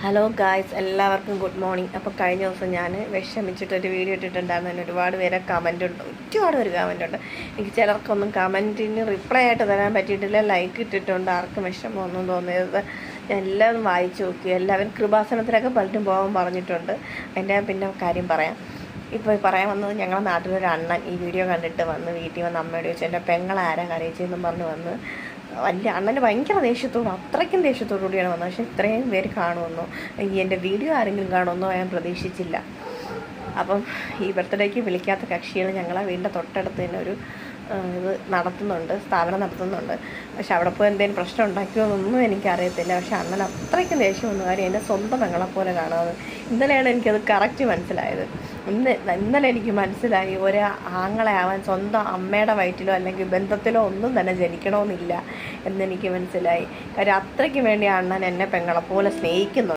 Hello guys, എല്ലാവർക്കും good morning. അപ്പോൾ കഴിഞ്ഞ ദിവസം ഞാൻ വിഷമിച്ചിട്ടൊരു വീഡിയോ ഇട്ടിട്ടുണ്ടായിരുന്നു. അതിന് ഒരുപാട് പേരെ കമൻ്റ് ഉണ്ട്, ഒരുപാട് പേര് കമൻ്റ് ഉണ്ട്. എനിക്ക് ചിലർക്കൊന്നും കമൻറ്റിന് റിപ്ലൈ ആയിട്ട് തരാൻ പറ്റിയിട്ടില്ല. ലൈക്ക് ഇട്ടിട്ടുണ്ട്. ആർക്കും വിഷമമൊന്നും തോന്നരുത്. ഞാൻ എല്ലാവരും വായിച്ചു നോക്കി. എല്ലാവരും കൃപാസനത്തിലൊക്കെ പലരും പോകാൻ പറഞ്ഞിട്ടുണ്ട്. അതിൻ്റെ പിന്നെ കാര്യം പറയാം. ഇപ്പോൾ പറയാൻ വന്നത്, ഞങ്ങളുടെ നാട്ടിലൊരു അണ്ണൻ ഈ വീഡിയോ കണ്ടിട്ട് വന്ന് വീട്ടിൽ വന്ന് അമ്മയോട് ചോദിച്ചു, എൻ്റെ പെങ്ങളാരാ കരയിച്ചെന്നും പറഞ്ഞ് വന്ന് വലിയ അണ്ണന് ഭയങ്കര ദേഷ്യത്തോടും അത്രയ്ക്കും ദേഷ്യത്തോടു കൂടിയാണ് വന്നത്. പക്ഷേ ഇത്രയും പേര് കാണുമെന്നോ എൻ്റെ വീഡിയോ ആരെങ്കിലും കാണുമെന്നോ ഞാൻ പ്രതീക്ഷിച്ചില്ല. അപ്പം ഈ ബർത്ത്ഡേക്ക് വിളിക്കാത്ത കക്ഷികൾ ഞങ്ങളെ വീടിൻ്റെ തൊട്ടടുത്ത് തന്നെ ഒരു ഇത് നടത്തുന്നുണ്ട്, സ്ഥാപനം നടത്തുന്നുണ്ട്. പക്ഷെ അവിടെ പോയി എന്തെങ്കിലും പ്രശ്നം ഉണ്ടാക്കിയോന്നൊന്നും എനിക്കറിയത്തില്ല. പക്ഷെ അണ്ണൻ അത്രയ്ക്കും ദേഷ്യം വന്ന കാര്യം എൻ്റെ സ്വന്തം പെങ്ങളെപ്പോലെ കാണുന്നത്. ഇന്നലെയാണ് എനിക്കത് കറക്റ്റ് മനസ്സിലായത്. ഇന്നലെ എനിക്ക് മനസ്സിലായി, ഒരു ആങ്ങളെ ആവാൻ സ്വന്തം അമ്മയുടെ വയറ്റിലോ അല്ലെങ്കിൽ ബന്ധത്തിലോ ഒന്നും തന്നെ ജനിക്കണമെന്നില്ല എന്നെനിക്ക് മനസ്സിലായി. കാര്യം അത്രയ്ക്ക് വേണ്ടി അണ്ണൻ എന്നെ പെങ്ങളെപ്പോലെ സ്നേഹിക്കുന്നു.